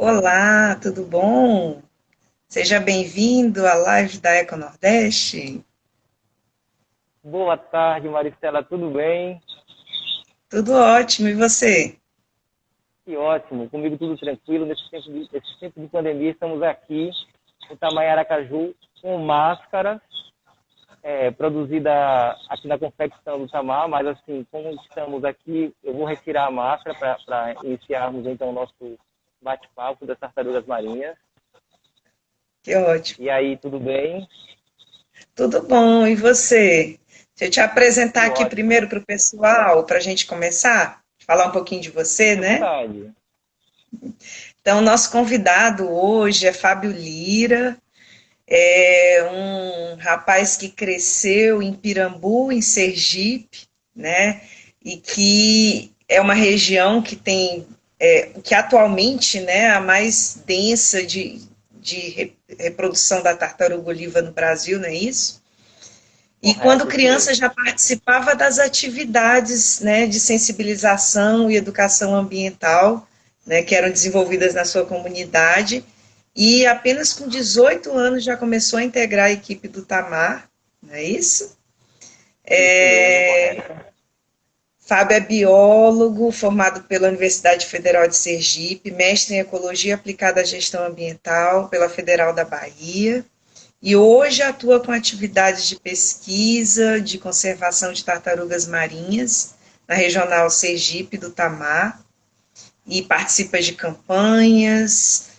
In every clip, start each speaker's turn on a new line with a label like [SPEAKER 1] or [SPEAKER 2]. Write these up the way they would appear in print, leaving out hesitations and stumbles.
[SPEAKER 1] Olá, tudo bom? Seja bem-vindo à live da Eco Nordeste.
[SPEAKER 2] Boa tarde, Maristela, tudo bem?
[SPEAKER 1] Tudo ótimo, e você?
[SPEAKER 2] Que ótimo, comigo tudo tranquilo. Nesse tempo de pandemia, estamos aqui em Itamaiara, Aracaju, com máscaras, produzida aqui na confecção do Tamar, mas assim, como estamos aqui, eu vou retirar a máscara para iniciarmos então o nosso bate-papo das tartarugas marinhas.
[SPEAKER 1] Que ótimo.
[SPEAKER 2] E aí, tudo bem?
[SPEAKER 1] Tudo bom, e você? Deixa eu te apresentar
[SPEAKER 2] Tudo
[SPEAKER 1] aqui
[SPEAKER 2] ótimo.
[SPEAKER 1] primeiro para o pessoal, para a gente começar, falar um pouquinho de você,
[SPEAKER 2] Fique à
[SPEAKER 1] né?
[SPEAKER 2] vontade.
[SPEAKER 1] Então, nosso convidado hoje é Fábio Lira, é um rapaz que cresceu em Pirambu, em Sergipe, né? E que é uma região que tem, que atualmente, né, a mais densa de reprodução da tartaruga oliva no Brasil, não é isso? E quando
[SPEAKER 2] Correto, isso
[SPEAKER 1] criança
[SPEAKER 2] mesmo.
[SPEAKER 1] já participava das atividades, né, de sensibilização e educação ambiental, né, que eram desenvolvidas na sua comunidade, e apenas com 18 anos já começou a integrar a equipe do Tamar, não é isso?
[SPEAKER 2] Isso mesmo, correto.
[SPEAKER 1] Fábio é biólogo, formado pela Universidade Federal de Sergipe, mestre em Ecologia aplicada à gestão ambiental pela Federal da Bahia, e hoje atua com atividades de pesquisa, de conservação de tartarugas marinhas na regional Sergipe do Tamar e participa de campanhas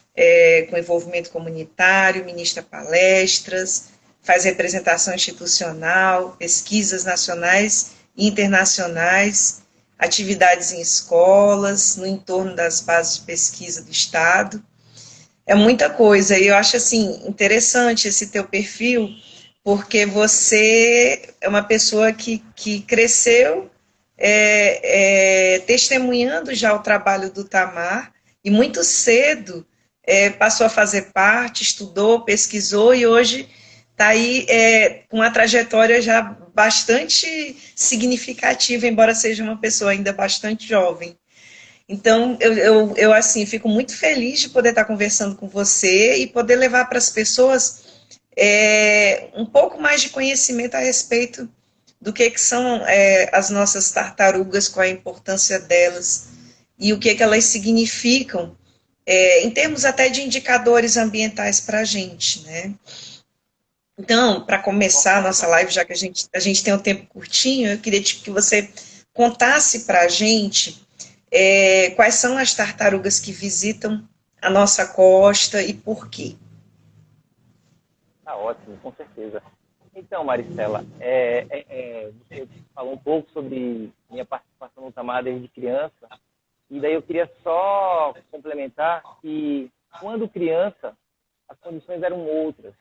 [SPEAKER 1] com envolvimento comunitário, ministra palestras, faz representação institucional, pesquisas nacionais e internacionais, atividades em escolas, no entorno das bases de pesquisa do Estado, é muita coisa. E eu acho assim interessante esse teu perfil, porque você é uma pessoa que cresceu testemunhando já o trabalho do Tamar e muito cedo passou a fazer parte, estudou, pesquisou e hoje está aí com uma trajetória já bastante significativa, embora seja uma pessoa ainda bastante jovem. Então, eu assim, fico muito feliz de poder estar conversando com você e poder levar para as pessoas um pouco mais de conhecimento a respeito do que são as nossas tartarugas, qual a importância delas e o que elas significam, em termos até de indicadores ambientais para a gente, né? Então, para começar a nossa
[SPEAKER 2] Correto.
[SPEAKER 1] live, já que a gente tem um tempo curtinho, eu queria que você contasse para a gente quais são as tartarugas que visitam a nossa costa e por quê?
[SPEAKER 2] Tá ótimo, com certeza. Então, Maristela, você falou um pouco sobre minha participação no Tamar desde criança, e daí eu queria só complementar que, quando criança, as condições eram outras.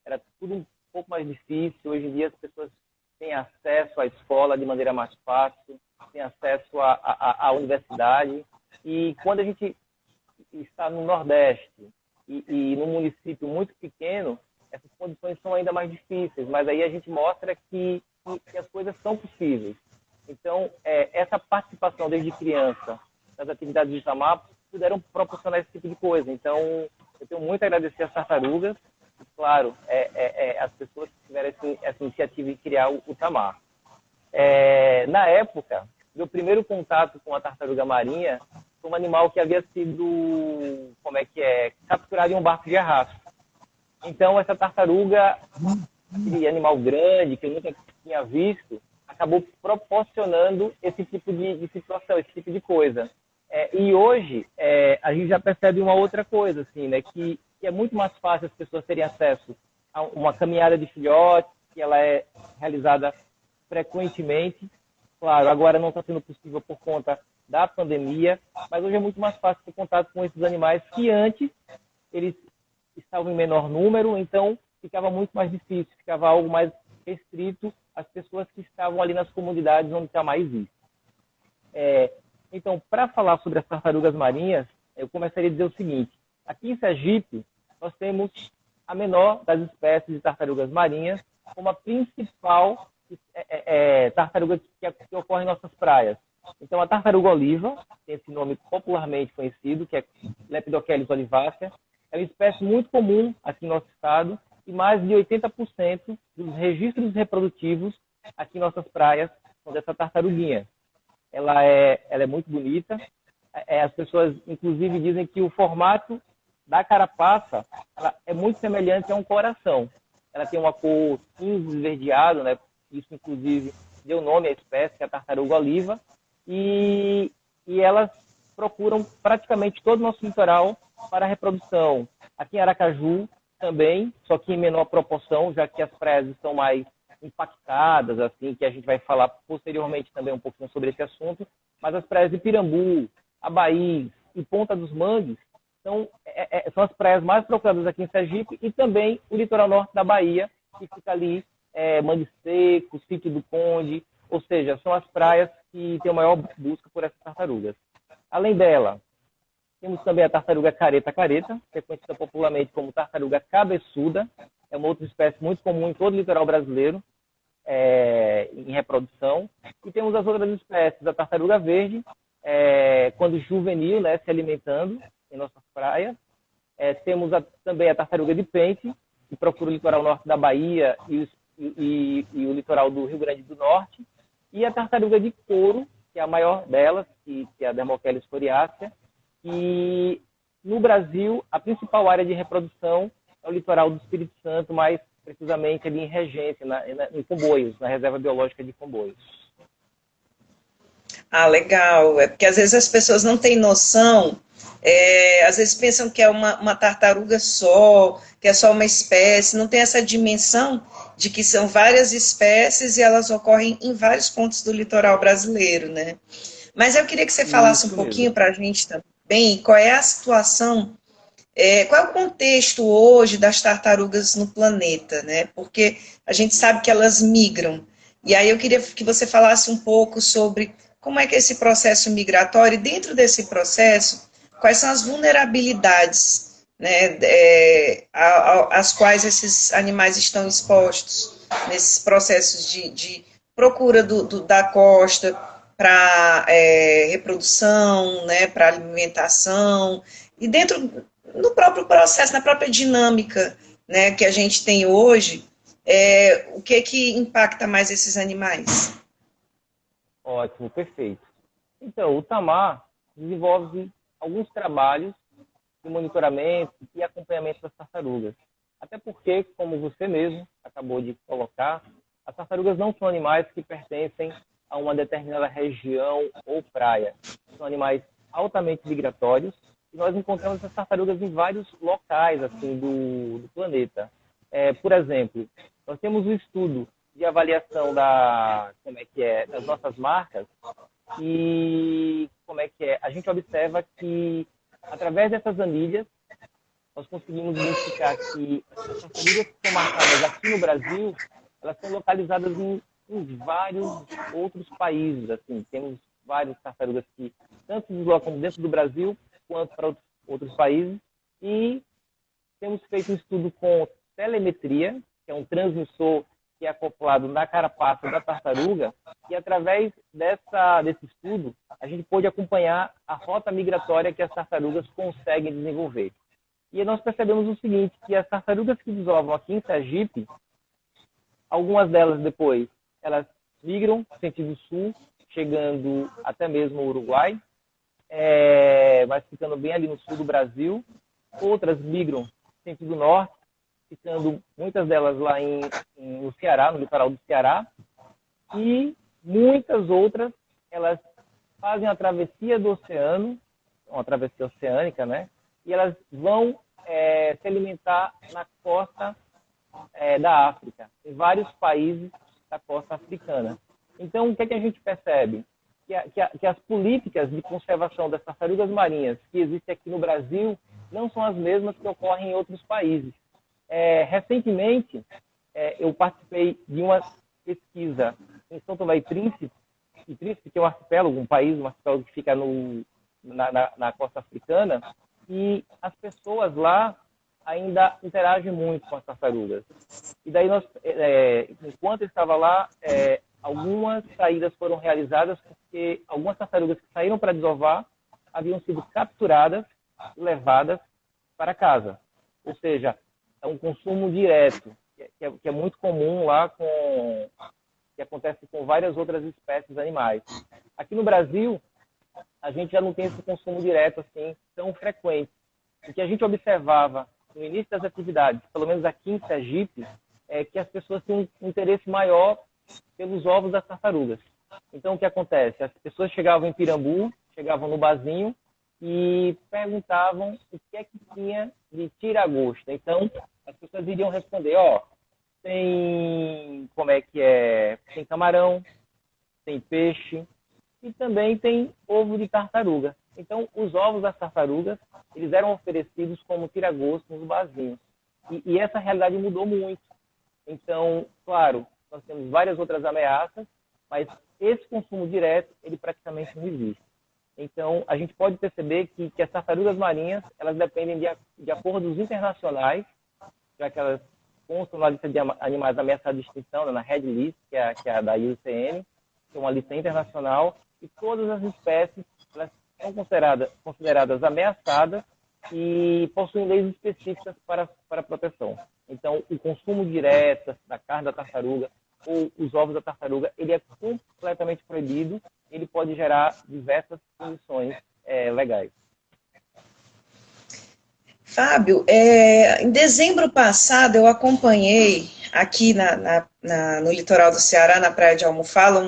[SPEAKER 2] Era tudo um pouco mais difícil. Hoje em dia, as pessoas têm acesso à escola de maneira mais fácil, têm acesso à universidade, e quando a gente está no Nordeste e num município muito pequeno, essas condições são ainda mais difíceis, mas aí a gente mostra que as coisas são possíveis. Então, essa participação desde criança nas atividades de Itamar puderam proporcionar esse tipo de coisa. Então, eu tenho muito a agradecer às tartarugas e, claro, as pessoas que tiveram essa iniciativa de criar o Itamar. Na época, meu primeiro contato com a tartaruga marinha foi um animal que havia sido, capturado em um barco de arrasto. Então, essa tartaruga, aquele animal grande que eu nunca tinha visto, acabou proporcionando esse tipo de situação, esse tipo de coisa. E hoje, a gente já percebe uma outra coisa, assim, né, que é muito mais fácil as pessoas terem acesso a uma caminhada de filhote, que ela é realizada frequentemente. Claro, agora não está sendo possível por conta da pandemia, mas hoje é muito mais fácil ter contato com esses animais que antes eles estavam em menor número, então ficava muito mais difícil, ficava algo mais restrito às pessoas que estavam ali nas comunidades onde está mais isso. Então, para falar sobre as tartarugas marinhas, eu começaria a dizer o seguinte: aqui em Sergipe, nós temos a menor das espécies de tartarugas marinhas, como a principal tartaruga que ocorre em nossas praias. Então, a tartaruga oliva, tem esse nome popularmente conhecido, que é Lepidochelys olivácea. É uma espécie muito comum aqui no nosso estado e mais de 80% dos registros reprodutivos aqui em nossas praias são dessa tartaruguinha. Ela é muito bonita. As pessoas, inclusive, dizem que o formato da carapaça ela é muito semelhante a um coração. Ela tem uma cor cinza esverdeado, né? Isso, inclusive, deu nome à espécie, que é a tartaruga oliva. E elas procuram praticamente todo o nosso litoral para a reprodução. Aqui em Aracaju também, só que em menor proporção, já que as praias estão mais impactadas, assim, que a gente vai falar posteriormente também um pouquinho sobre esse assunto, mas as praias de Pirambu, Abaí e Ponta dos Mangues são as praias mais procuradas aqui em Sergipe e também o litoral norte da Bahia, que fica ali, Mangue Seco, Sítio do Conde, ou seja, são as praias que têm a maior busca por essas tartarugas. Além dela, temos também a tartaruga careta-careta, que é conhecida popularmente como tartaruga cabeçuda. É uma outra espécie muito comum em todo o litoral brasileiro, em reprodução. E temos as outras espécies, a tartaruga verde, quando juvenil, né, se alimentando em nossas praias. Temos também a tartaruga de pente, que procura o litoral norte da Bahia e o litoral do Rio Grande do Norte. E a tartaruga de couro, que é a maior delas, que é a Dermochelys coriácea. E no Brasil, a principal área de reprodução é o litoral do Espírito Santo, mais precisamente ali em Regência, em Conboios, na Reserva Biológica de Conboios.
[SPEAKER 1] Ah, legal. É porque às vezes as pessoas não têm noção, às vezes pensam que é uma tartaruga só, que é só uma espécie, não tem essa dimensão de que são várias espécies e elas ocorrem em vários pontos do litoral brasileiro, né? Mas eu queria que você falasse um pouquinho para a gente também qual é a situação, qual é o contexto hoje das tartarugas no planeta, né? Porque a gente sabe que elas migram. E aí eu queria que você falasse um pouco sobre como é que é esse processo migratório, e dentro desse processo, quais são as vulnerabilidades, né, às quais esses animais estão expostos nesses processos de procura da costa para reprodução, né, para alimentação, e dentro, no próprio processo, na própria dinâmica, né, que a gente tem hoje, o que impacta mais esses animais?
[SPEAKER 2] Ótimo, perfeito. Então, o Tamar desenvolve alguns trabalhos de monitoramento e acompanhamento das tartarugas. Até porque, como você mesmo acabou de colocar, as tartarugas não são animais que pertencem a uma determinada região ou praia. São animais altamente migratórios e nós encontramos essas tartarugas em vários locais assim, do planeta. Por exemplo, nós temos um estudo de avaliação das nossas marcas e a gente observa que através dessas anilhas nós conseguimos identificar que as tartarugas que são marcadas aqui no Brasil, elas são localizadas em vários outros países. Assim, temos várias tartarugas que tanto se deslocam dentro do Brasil quanto para outros países e temos feito um estudo com telemetria, que é um transmissor que é acoplado na carapaça da tartaruga, e através desse estudo, a gente pôde acompanhar a rota migratória que as tartarugas conseguem desenvolver. E nós percebemos o seguinte, que as tartarugas que desovam aqui em Sergipe, algumas delas depois, elas migram no sentido sul, chegando até mesmo ao Uruguai, mas ficando bem ali no sul do Brasil. Outras migram no sentido norte, ficando muitas delas lá no Ceará, no litoral do Ceará, e muitas outras, elas fazem a travessia do oceano, uma travessia oceânica, né? E elas vão se alimentar na costa da África, em vários países da costa africana. Então, o que é que a gente percebe? Que as políticas de conservação das tartarugas marinhas que existem aqui no Brasil não são as mesmas que ocorrem em outros países. Recentemente, eu participei de uma pesquisa em São Tomé e Príncipe, que é um arquipélago, um arquipélago que fica na costa africana, e as pessoas lá ainda interagem muito com as tartarugas. E daí, enquanto eu estava lá, algumas saídas foram realizadas porque algumas tartarugas que saíram para desovar haviam sido capturadas e levadas para casa. Ou seja, é um consumo direto, que é muito comum lá, que acontece com várias outras espécies animais. Aqui no Brasil, a gente já não tem esse consumo direto assim tão frequente. O que a gente observava no início das atividades, pelo menos aqui em Sergipe, é que as pessoas têm um interesse maior pelos ovos das tartarugas. Então, o que acontece? As pessoas chegavam em Pirambu, chegavam no barzinho e perguntavam o que é que tinha de tiragosto. Então, as pessoas iriam responder, tem, como é que é? Tem camarão, tem peixe e também tem ovo de tartaruga. Então, os ovos das tartarugas, eles eram oferecidos como tiragosto nos barzinhos. E essa realidade mudou muito. Então, claro, nós temos várias outras ameaças, mas esse consumo direto, ele praticamente não existe. Então, a gente pode perceber que as tartarugas marinhas, elas dependem de acordos internacionais, já que elas constam na lista de animais ameaçados de extinção, na Red List, que é a da IUCN, que é uma lista internacional, e todas as espécies elas são consideradas ameaçadas e possuem leis específicas para proteção. Então, o consumo direto da carne da tartaruga ou os ovos da tartaruga, ele é completamente proibido, ele pode gerar diversas punições legais.
[SPEAKER 1] Fábio, em dezembro passado eu acompanhei aqui no litoral do Ceará, na praia de Almofala,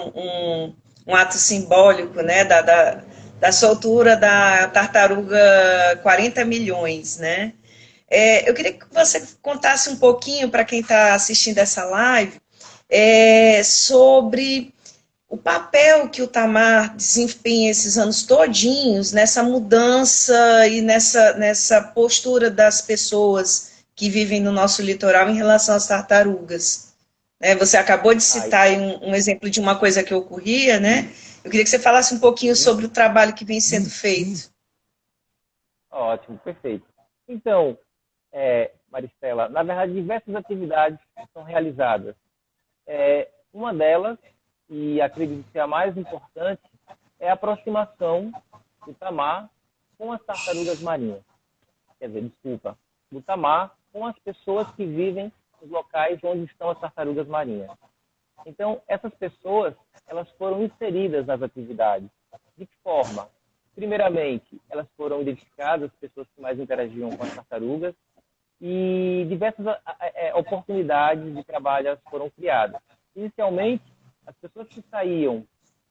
[SPEAKER 1] um ato simbólico, né, da soltura da tartaruga 40 milhões, né? Eu queria que você contasse um pouquinho para quem está assistindo essa live sobre o papel que o Tamar desempenha esses anos todinhos nessa mudança e nessa postura das pessoas que vivem no nosso litoral em relação às tartarugas. Você acabou de citar aí um exemplo de uma coisa que ocorria, né? Eu queria que você falasse um pouquinho sobre o trabalho que vem sendo feito.
[SPEAKER 2] Ótimo, perfeito. Então, Maristela, na verdade, diversas atividades são realizadas. Uma delas, e acredito ser a mais importante, é a aproximação do Tamar com as tartarugas marinhas. Do Tamar com as pessoas que vivem nos locais onde estão as tartarugas marinhas. Então, essas pessoas, elas foram inseridas nas atividades. De que forma? Primeiramente, elas foram identificadas, pessoas que mais interagiam com as tartarugas, e diversas oportunidades de trabalho foram criadas. Inicialmente, as pessoas que saíam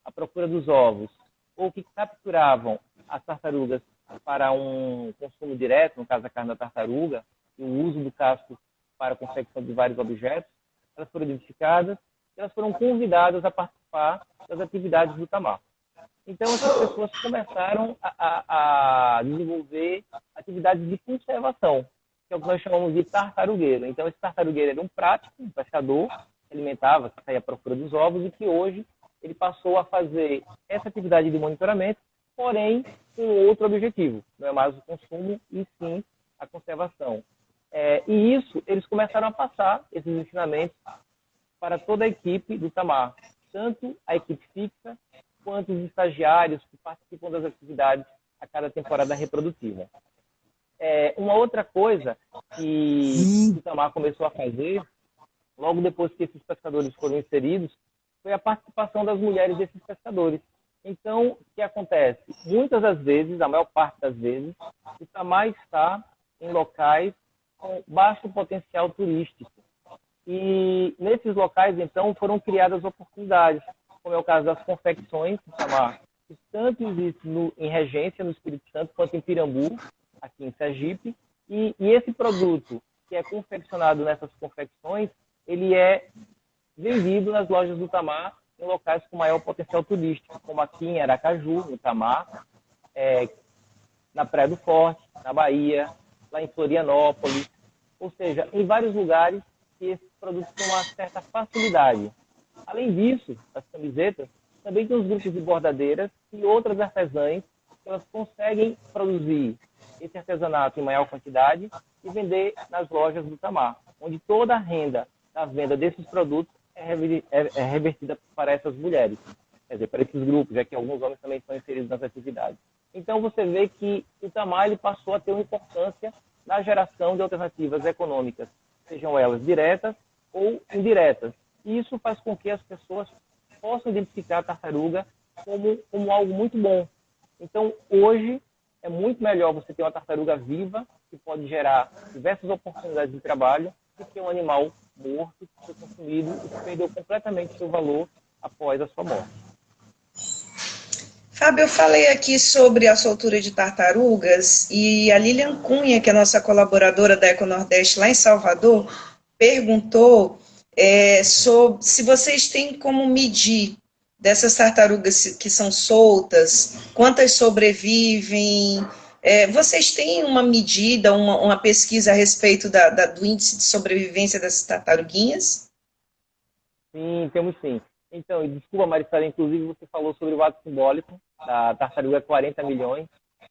[SPEAKER 2] à procura dos ovos ou que capturavam as tartarugas para um consumo direto, no caso a carne da tartaruga, e o uso do casco para a confecção de vários objetos, elas foram identificadas e elas foram convidadas a participar das atividades do Tamar. Então, essas pessoas começaram a desenvolver atividades de conservação, que é o que nós chamamos de tartarugueiro. Então, esse tartarugueiro era um prático, um pescador, que alimentava, que saía à procura dos ovos, e que hoje ele passou a fazer essa atividade de monitoramento, porém com outro objetivo, não é mais o consumo, e sim a conservação. E isso, eles começaram a passar esses ensinamentos para toda a equipe do Tamar, tanto a equipe fixa, quanto os estagiários que participam das atividades a cada temporada reprodutiva. Uma outra coisa que o Tamar começou a fazer, logo depois que esses pescadores foram inseridos, foi a participação das mulheres desses pescadores. Então, o que acontece? Muitas das vezes, a maior parte das vezes, o Tamar está em locais com baixo potencial turístico. E nesses locais, então, foram criadas oportunidades, como é o caso das confecções do Tamar, que tanto existe em Regência, no Espírito Santo, quanto em Pirambu, aqui em Sergipe. E esse produto que é confeccionado nessas confecções, ele é vendido nas lojas do Tamar em locais com maior potencial turístico, como aqui em Aracaju, no Tamar, na Praia do Forte, na Bahia, lá em Florianópolis, ou seja, em vários lugares que esses produtos têm uma certa facilidade. Além disso, as camisetas, também tem os grupos de bordadeiras e outras artesãs que elas conseguem produzir esse artesanato em maior quantidade e vender nas lojas do Tamar, onde toda a renda da venda desses produtos é revertida para essas mulheres, quer dizer, para esses grupos, já que alguns homens também estão inseridos nas atividades. Então você vê que o Tamar ele passou a ter uma importância na geração de alternativas econômicas, sejam elas diretas ou indiretas. E isso faz com que as pessoas possam identificar a tartaruga como algo muito bom. Então, hoje, é muito melhor você ter uma tartaruga viva, que pode gerar diversas oportunidades de trabalho, do que um animal morto, que foi consumido e que perdeu completamente seu valor após a sua morte.
[SPEAKER 1] Fábio, eu falei aqui sobre a soltura de tartarugas e a Lilian Cunha, que é nossa colaboradora da Econordeste lá em Salvador, perguntou sobre se vocês têm como medir dessas tartarugas que são soltas, quantas sobrevivem. Vocês têm uma medida, uma pesquisa a respeito do índice de sobrevivência dessas tartaruguinhas?
[SPEAKER 2] Sim, temos sim. Então, e desculpa, Maricela, inclusive você falou sobre o ato simbólico da tartaruga 40 milhões.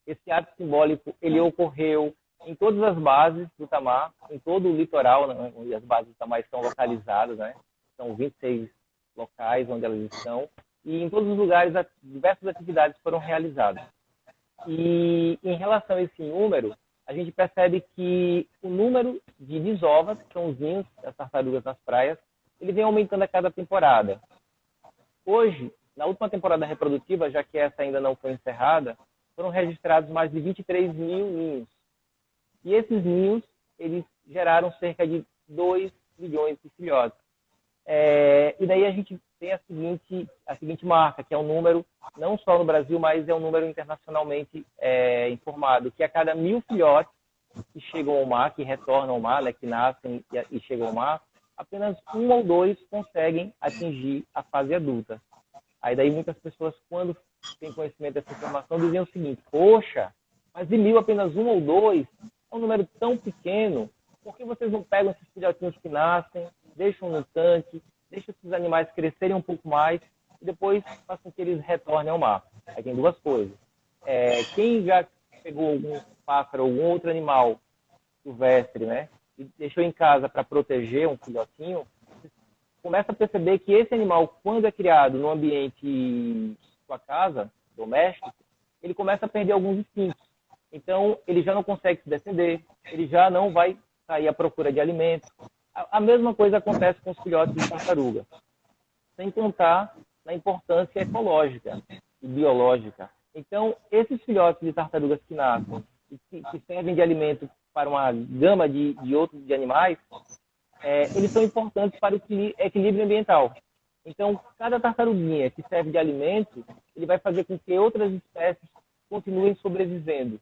[SPEAKER 2] Esse ato simbólico, ele ocorreu em todas as bases do Tamar, em todo o litoral, né, onde as bases do Tamar estão localizadas, né? São 26 locais onde elas estão, e em todos os lugares diversas atividades foram realizadas. E em relação a esse número, a gente percebe que o número de desovas, que são os ninhos das tartarugas nas praias, ele vem aumentando a cada temporada. Hoje, na última temporada reprodutiva, já que essa ainda não foi encerrada, foram registrados mais de 23 mil ninhos. E esses ninhos, eles geraram cerca de 2 milhões de filhotes. E daí a gente tem a seguinte marca, que é um número, não só no Brasil, mas é um número internacionalmente informado, que a cada 1.000 filhotes que chegam ao mar, que retornam ao mar, né, que nascem e chegam ao mar, apenas 1 ou 2 conseguem atingir a fase adulta. Aí daí muitas pessoas, quando têm conhecimento dessa informação, dizem o seguinte: poxa, mas de 1.000 apenas 1 ou 2 é um número tão pequeno, por que vocês não pegam esses filhotinhos que nascem, deixam no tanque, deixam esses animais crescerem um pouco mais e depois façam que eles retornem ao mar? Aí tem duas coisas. Quem já pegou algum pássaro, algum outro animal silvestre, né, e deixou em casa para proteger um filhotinho, começa a perceber que esse animal, quando é criado no ambiente sua casa, doméstico, ele começa a perder alguns instintos. Então, ele já não consegue se defender, ele já não vai sair à procura de alimento. A mesma coisa acontece com os filhotes de tartaruga. Sem contar na importância ecológica e biológica. Então, esses filhotes de tartarugas que nascem e que servem de alimento para uma gama de outros animais, eles são importantes para o equilíbrio ambiental. Então, cada tartaruguinha que serve de alimento, ele vai fazer com que outras espécies continuem sobrevivendo.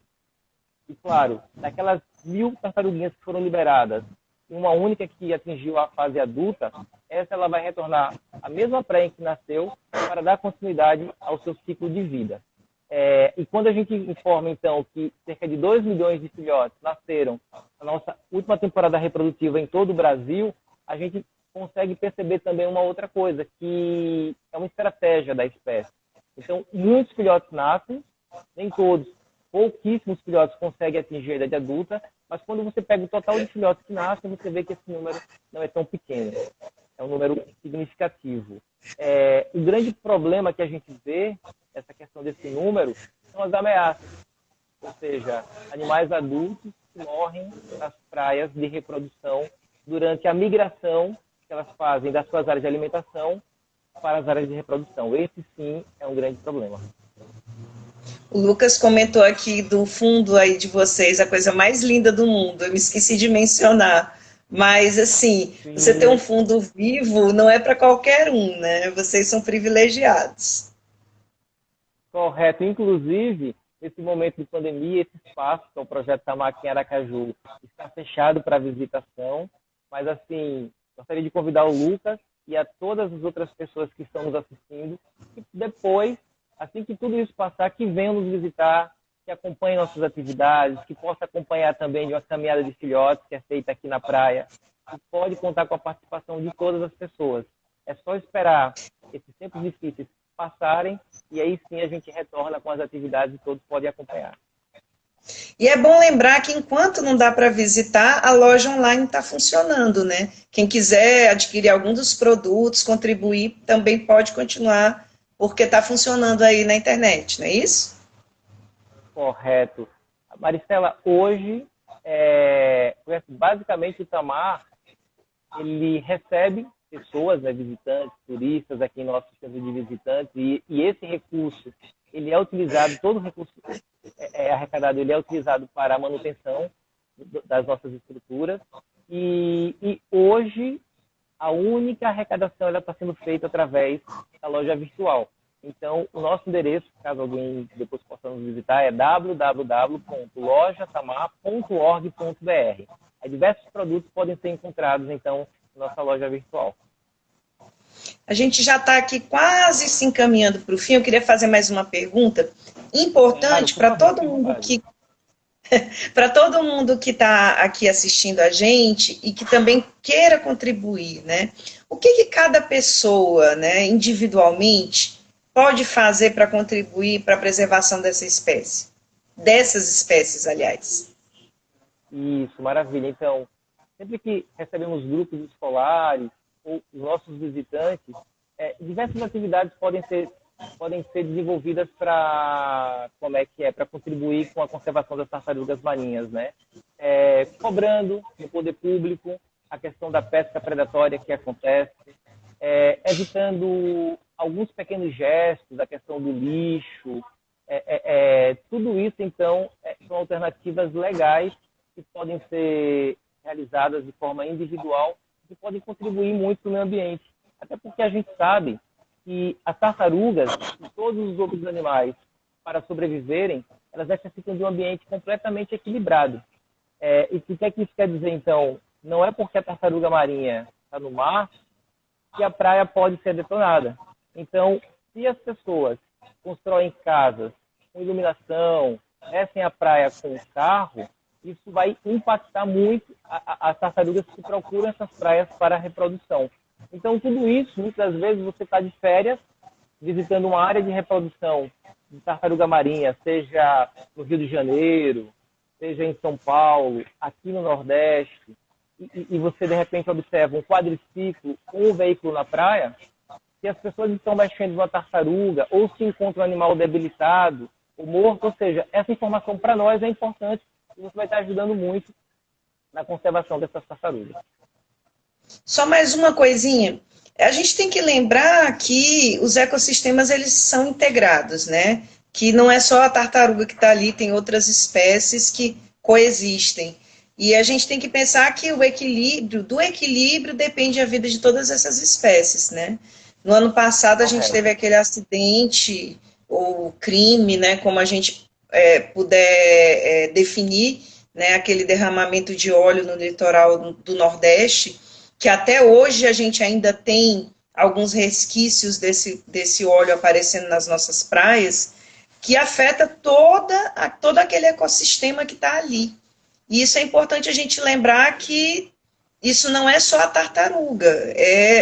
[SPEAKER 2] E, claro, daquelas 1.000 tartaruguinhas que foram liberadas, uma única que atingiu a fase adulta, essa ela vai retornar à mesma praia em que nasceu para dar continuidade ao seu ciclo de vida. E quando a gente informa, então, que cerca de 2 milhões de filhotes nasceram na nossa última temporada reprodutiva em todo o Brasil, a gente consegue perceber também uma outra coisa, que é uma estratégia da espécie. Então, muitos filhotes nascem, nem todos, pouquíssimos filhotes conseguem atingir a idade adulta, mas quando você pega o total de filhotes que nascem, você vê que esse número não é tão pequeno. É um número significativo. O grande problema que a gente vê, essa questão desse número, são as ameaças. Ou seja, animais adultos que morrem nas praias de reprodução durante a migração que elas fazem das suas áreas de alimentação para as áreas de reprodução. Esse, sim, é um grande problema.
[SPEAKER 1] O Lucas comentou aqui do fundo aí de vocês, a coisa mais linda do mundo. Eu me esqueci de mencionar. Mas, assim, sim, você ter um fundo vivo não é para qualquer um, né? Vocês são privilegiados.
[SPEAKER 2] Correto. Inclusive, nesse momento de pandemia, esse espaço, que é o Projeto Tamar aqui em Aracaju, está fechado para visitação. Mas, assim, gostaria de convidar o Lucas e a todas as outras pessoas que estão nos assistindo, que depois, assim que tudo isso passar, que venham nos visitar, que acompanhem nossas atividades, que possa acompanhar também de uma caminhada de filhotes que é feita aqui na praia. E pode contar com a participação de todas as pessoas. É só esperar esses tempos difíceis passarem e aí sim a gente retorna com as atividades e todos podem acompanhar.
[SPEAKER 1] E é bom lembrar que enquanto não dá para visitar, a loja online está funcionando, né? Quem quiser adquirir algum dos produtos, contribuir, também pode continuar, porque está funcionando aí na internet, não é isso?
[SPEAKER 2] Correto. Maristela, hoje, basicamente o Itamar, ele recebe pessoas, né, visitantes, turistas aqui em nosso centro de visitantes, e esse recurso, ele é utilizado, todo o recurso arrecadado, ele é utilizado para a manutenção das nossas estruturas, e hoje a única arrecadação está sendo feita através da loja virtual. Então, o nosso endereço, caso alguém depois possa nos visitar, é www.lojatamar.org.br. Aí, diversos produtos podem ser encontrados, então, na nossa loja virtual.
[SPEAKER 1] A gente já está aqui quase se encaminhando para o fim. Eu queria fazer mais uma pergunta importante para todo mundo que está aqui assistindo a gente e que também queira contribuir, né? O que cada pessoa, né, individualmente, pode fazer para contribuir para a preservação dessa espécie? Dessas espécies, aliás.
[SPEAKER 2] Isso, maravilha. Então, sempre que recebemos grupos escolares ou os nossos visitantes, diversas atividades podem ser desenvolvidas para contribuir com a conservação das tartarugas marinhas, né? Cobrando no poder público a questão da pesca predatória que acontece, evitando alguns pequenos gestos, a questão do lixo, tudo isso, então, são alternativas legais que podem ser realizadas de forma individual e podem contribuir muito para o meio ambiente. Até porque a gente sabe que as tartarugas e todos os outros animais, para sobreviverem, elas necessitam de um ambiente completamente equilibrado. E o que é que isso quer dizer, então? Não é porque a tartaruga marinha está no mar que a praia pode ser detonada. Então, se as pessoas constroem casas com iluminação, descem a praia com carro, isso vai impactar muito as tartarugas que procuram essas praias para a reprodução. Então, tudo isso, muitas vezes, você está de férias, visitando uma área de reprodução de tartaruga marinha, seja no Rio de Janeiro, seja em São Paulo, aqui no Nordeste, e você, de repente, observa um quadriciclo ou um veículo na praia, se as pessoas estão mexendo numa tartaruga, ou se encontra um animal debilitado, ou morto, ou seja, essa informação para nós é importante e você vai estar ajudando muito na conservação dessas tartarugas.
[SPEAKER 1] Só mais uma coisinha. A gente tem que lembrar que os ecossistemas, eles são integrados, né? Que não é só a tartaruga que está ali, tem outras espécies que coexistem. E a gente tem que pensar que do equilíbrio depende a vida de todas essas espécies, né? No ano passado a gente teve aquele acidente ou crime, né? Como a gente puder definir, né? Aquele derramamento de óleo no litoral do Nordeste, que até hoje a gente ainda tem alguns resquícios desse óleo aparecendo nas nossas praias, que afeta todo aquele ecossistema que está ali. E isso é importante a gente lembrar que isso não é só a tartaruga,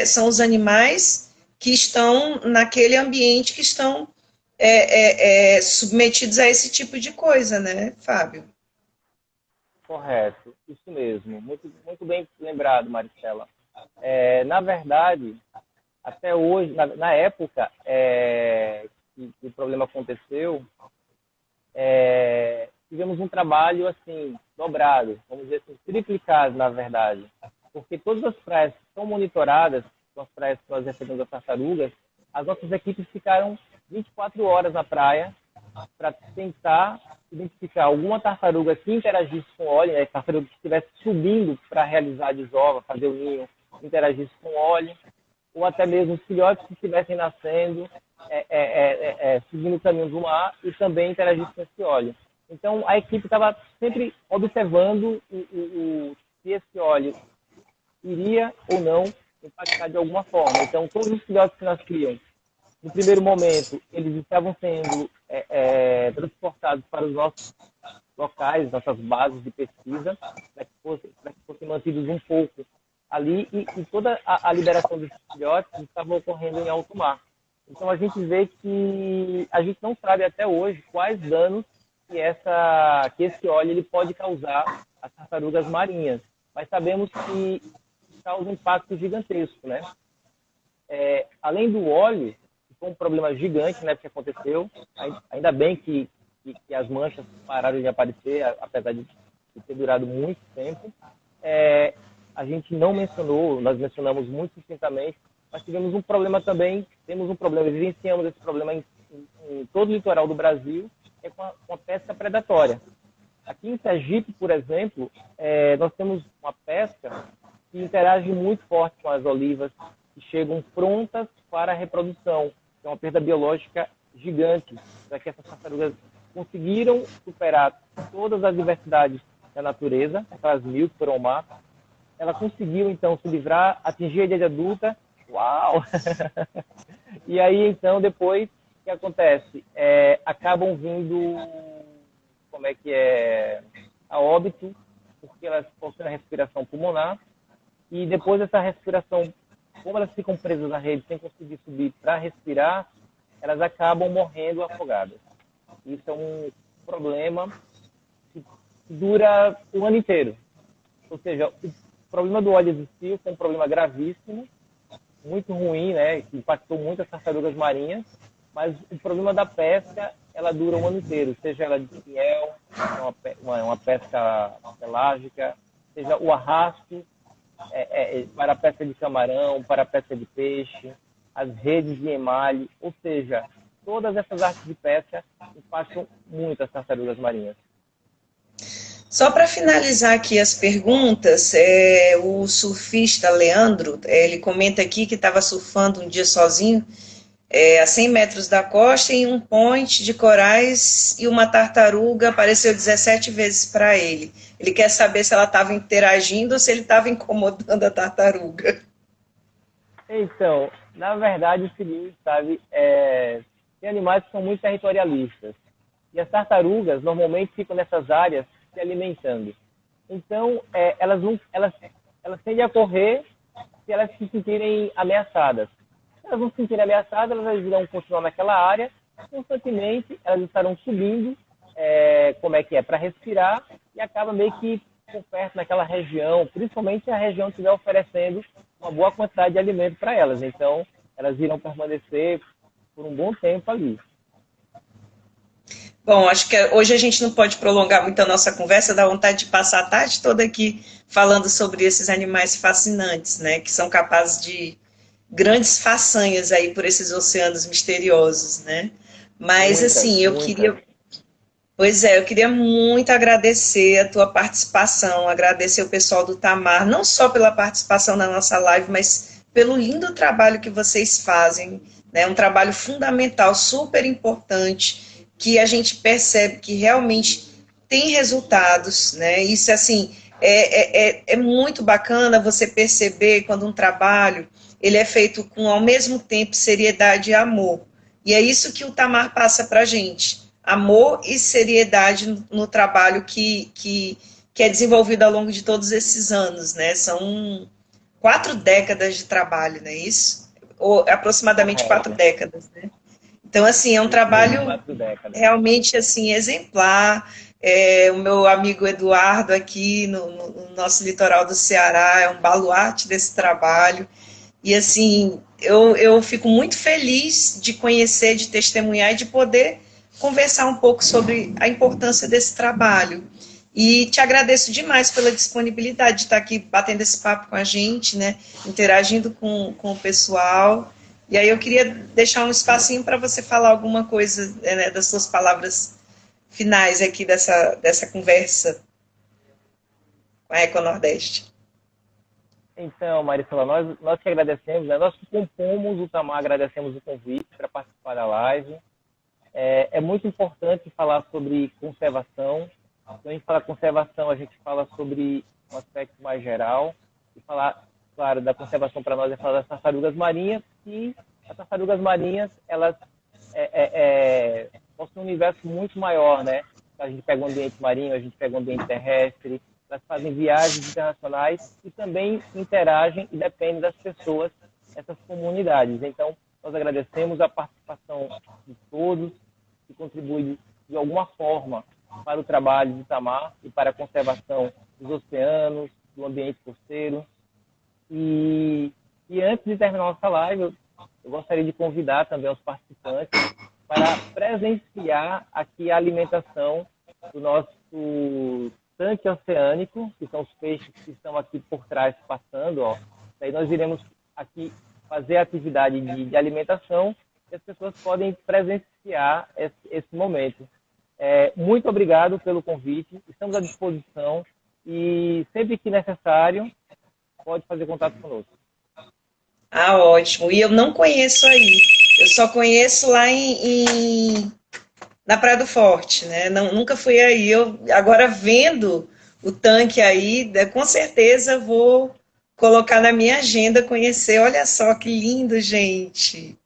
[SPEAKER 1] são os animais que estão naquele ambiente, que estão submetidos a esse tipo de coisa, né, Fábio?
[SPEAKER 2] Correto, isso mesmo. Muito, muito bem lembrado, Maristela. Na verdade, até hoje, na época que o problema aconteceu, tivemos um trabalho assim, dobrado, vamos dizer assim, triplicado, na verdade. Porque todas as praias que são monitoradas, são as praias que nós recebemos as tartarugas, as nossas equipes ficaram 24 horas na praia para tentar identificar alguma tartaruga que interagisse com óleo, né, tartaruga que estivesse subindo para realizar a desova, fazer o ninho, interagisse com óleo, ou até mesmo os filhotes que estivessem nascendo, seguindo o caminho do mar e também interagisse com esse óleo. Então, a equipe estava sempre observando se esse óleo iria ou não impactar de alguma forma. Então, todos os filhotes que nasciam, no primeiro momento, eles estavam sendo transportados para os nossos locais, nossas bases de pesquisa, para que fossem mantidos um pouco ali, e toda a liberação dos filhotes estava ocorrendo em alto mar. Então, a gente vê que a gente não sabe até hoje quais danos que esse óleo ele pode causar às tartarugas marinhas, mas sabemos que causa um impacto gigantesco, né? Além do óleo, que foi um problema gigante, né, que aconteceu, ainda bem que que as manchas pararam de aparecer, apesar de ter durado muito tempo. A gente não mencionou, nós mencionamos muito sucintamente, mas tivemos um problema também, vivenciamos esse problema em todo o litoral do Brasil, com a pesca predatória. Aqui em Sergipe, por exemplo, nós temos uma pesca que interage muito forte com as olivas, que chegam prontas para a reprodução. É uma perda biológica gigante, já que essas tartarugas conseguiram superar todas as diversidades da natureza, aquelas 1000 que foram ao mar. Ela conseguiu, então, se livrar, atingir a idade adulta. Uau! E aí, então, depois, o que acontece? Acabam vindo, a óbito, porque elas possuem a respiração pulmonar, e depois dessa respiração, como elas ficam presas na rede sem conseguir subir para respirar, elas acabam morrendo afogadas. Isso é um problema que dura o ano inteiro. Ou seja, o problema do óleo existiu, foi um problema gravíssimo, muito ruim, né, que impactou muito as tartarugas marinhas, mas o problema da pesca, ela dura o ano inteiro, seja ela de fiel, uma pesca pelágica, seja o arrasto, para a pesca de camarão, para a pesca de peixe, as redes de emalhe, ou seja, todas essas artes de pesca impactam muito as tartarugas marinhas.
[SPEAKER 1] Só para finalizar aqui as perguntas, o surfista Leandro, ele comenta aqui que estava surfando um dia sozinho, a 100 metros da costa, em um point de corais, e uma tartaruga apareceu 17 vezes para ele. Ele quer saber se ela estava interagindo ou se ele estava incomodando a tartaruga.
[SPEAKER 2] Então, na verdade, o seguinte, sabe, tem animais que são muito territorialistas. E as tartarugas, normalmente, ficam nessas áreas se alimentando. Então, elas tendem a correr se elas se sentirem ameaçadas. Se elas não se sentirem ameaçadas, elas irão continuar naquela área, constantemente elas estarão subindo, para respirar, e acaba meio que por perto naquela região, principalmente se a região estiver oferecendo uma boa quantidade de alimento para elas. Então, elas irão permanecer por um bom tempo ali.
[SPEAKER 1] Bom, acho que hoje a gente não pode prolongar muito a nossa conversa, dá vontade de passar a tarde toda aqui falando sobre esses animais fascinantes, né, que são capazes de grandes façanhas aí por esses oceanos misteriosos, né? Mas, assim, eu queria muito agradecer a tua participação, agradecer o pessoal do Tamar, não só pela participação na nossa live, mas pelo lindo trabalho que vocês fazem, né? Um trabalho fundamental, super importante, que a gente percebe que realmente tem resultados, né? Isso, assim, é muito bacana você perceber quando um trabalho ele é feito com, ao mesmo tempo, seriedade e amor. E é isso que o Tamar passa para a gente. Amor e seriedade no trabalho que é desenvolvido ao longo de todos esses anos, né? São 4 décadas de trabalho, não é isso? Ou aproximadamente 4 décadas, né? Então, assim, é um trabalho realmente, assim, exemplar. O meu amigo Eduardo aqui no nosso litoral do Ceará é um baluarte desse trabalho. E, assim, eu fico muito feliz de conhecer, de testemunhar e de poder conversar um pouco sobre a importância desse trabalho. E te agradeço demais pela disponibilidade de estar aqui batendo esse papo com a gente, né, interagindo com o pessoal. E aí eu queria deixar um espacinho para você falar alguma coisa, né, das suas palavras finais aqui dessa conversa com a Econordeste.
[SPEAKER 2] Então, Maricela, nós que agradecemos, né? Nós que compomos o Tamar, agradecemos o convite para participar da live. É muito importante falar sobre conservação. Quando a gente fala conservação, a gente fala sobre um aspecto mais geral. E falar, claro, da conservação para nós é falar das tartarugas marinhas. E as tartarugas marinhas, elas possuem um universo muito maior, né? A gente pega o ambiente marinho, a gente pega o ambiente terrestre, elas fazem viagens internacionais e também interagem e dependem das pessoas, essas comunidades. Então, nós agradecemos a participação de todos que contribuem de alguma forma para o trabalho de Tamar e para a conservação dos oceanos, do ambiente costeiro. E antes de terminar nossa live, eu gostaria de convidar também os participantes para presenciar aqui a alimentação do nosso tanque oceânico, que são os peixes que estão aqui por trás passando, ó. Daí nós iremos aqui fazer a atividade de alimentação e as pessoas podem presenciar esse momento. Muito obrigado pelo convite, estamos à disposição e sempre que necessário pode fazer contato conosco.
[SPEAKER 1] Ah, ótimo. E eu não conheço aí. Eu só conheço lá na Praia do Forte, né? Não, nunca fui aí. Eu agora vendo o tanque aí, com certeza vou colocar na minha agenda conhecer. Olha só que lindo, gente.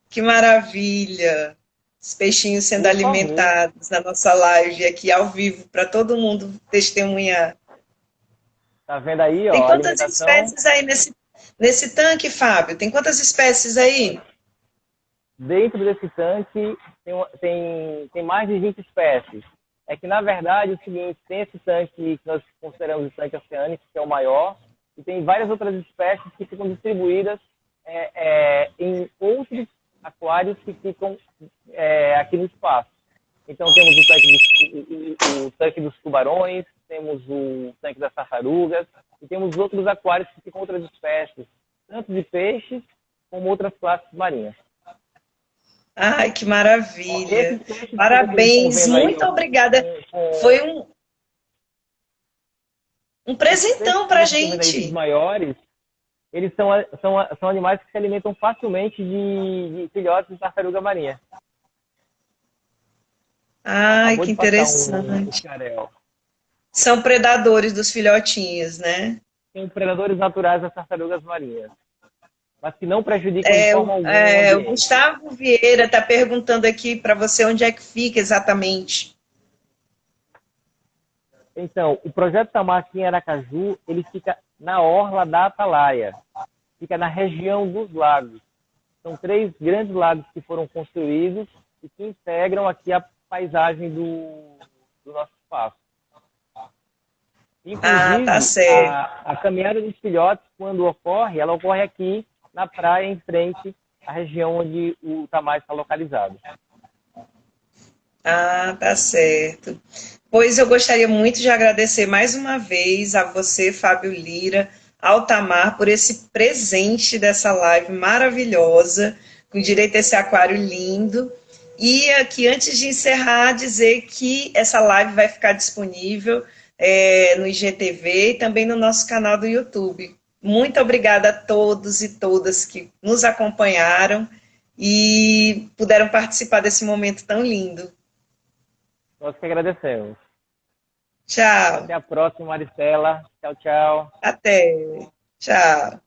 [SPEAKER 1] Que maravilha. Os peixinhos sendo
[SPEAKER 2] Por favor.
[SPEAKER 1] alimentados na nossa live aqui ao vivo para todo mundo testemunhar.
[SPEAKER 2] Tá vendo aí,
[SPEAKER 1] Tem
[SPEAKER 2] ó, a
[SPEAKER 1] quantas
[SPEAKER 2] alimentação?
[SPEAKER 1] espécies aí nesse tanque, Fábio? Tem quantas espécies aí?
[SPEAKER 2] Dentro desse tanque tem mais de 20 espécies. É que, na verdade, é o seguinte, tem esse tanque que nós consideramos o tanque oceânico, que é o maior, e tem várias outras espécies que ficam distribuídas em outros aquários que ficam aqui no espaço. Então, temos o tanque dos tubarões, temos o tanque das tartarugas, e temos outros aquários que ficam outras espécies, tanto de peixes como outras classes marinhas.
[SPEAKER 1] Ai, que maravilha.
[SPEAKER 2] Esses peixes que vocês estão
[SPEAKER 1] Parabéns,
[SPEAKER 2] vendo aí,
[SPEAKER 1] muito
[SPEAKER 2] ó,
[SPEAKER 1] obrigada. Foi um
[SPEAKER 2] esses peixes
[SPEAKER 1] presentão
[SPEAKER 2] que
[SPEAKER 1] para a
[SPEAKER 2] vocês estão vendo aí, os
[SPEAKER 1] gente.
[SPEAKER 2] maiores, eles são animais que se alimentam facilmente de filhotes de tartaruga marinha.
[SPEAKER 1] Ai,
[SPEAKER 2] Acabou
[SPEAKER 1] que
[SPEAKER 2] de passar um
[SPEAKER 1] interessante.
[SPEAKER 2] xarel.
[SPEAKER 1] São predadores dos filhotinhos, né?
[SPEAKER 2] São predadores naturais das tartarugas marinhas, mas que não prejudicam de forma alguma o
[SPEAKER 1] O
[SPEAKER 2] ambiente.
[SPEAKER 1] Gustavo Vieira está perguntando aqui para você onde é que fica exatamente.
[SPEAKER 2] Então, o projeto Tamar aqui em Aracaju, ele fica na orla da Atalaia, fica na região dos lagos. São 3 grandes lagos que foram construídos e que integram aqui a paisagem do nosso espaço.
[SPEAKER 1] Ah, tá
[SPEAKER 2] Inclusive,
[SPEAKER 1] certo.
[SPEAKER 2] a caminhada dos filhotes, quando ocorre, ela ocorre aqui na praia, em frente à região onde o Tamar está localizado.
[SPEAKER 1] Ah, tá certo. Pois eu gostaria muito de agradecer mais uma vez a você, Fábio Lira, ao Tamar, por esse presente dessa live maravilhosa, com direito a esse aquário lindo. E aqui, antes de encerrar, dizer que essa live vai ficar disponível no IGTV e também no nosso canal do YouTube. Muito obrigada a todos e todas que nos acompanharam e puderam participar desse momento tão lindo.
[SPEAKER 2] Nós que agradecemos.
[SPEAKER 1] Tchau.
[SPEAKER 2] Até a próxima, Maristela. Tchau, tchau.
[SPEAKER 1] Até. Tchau.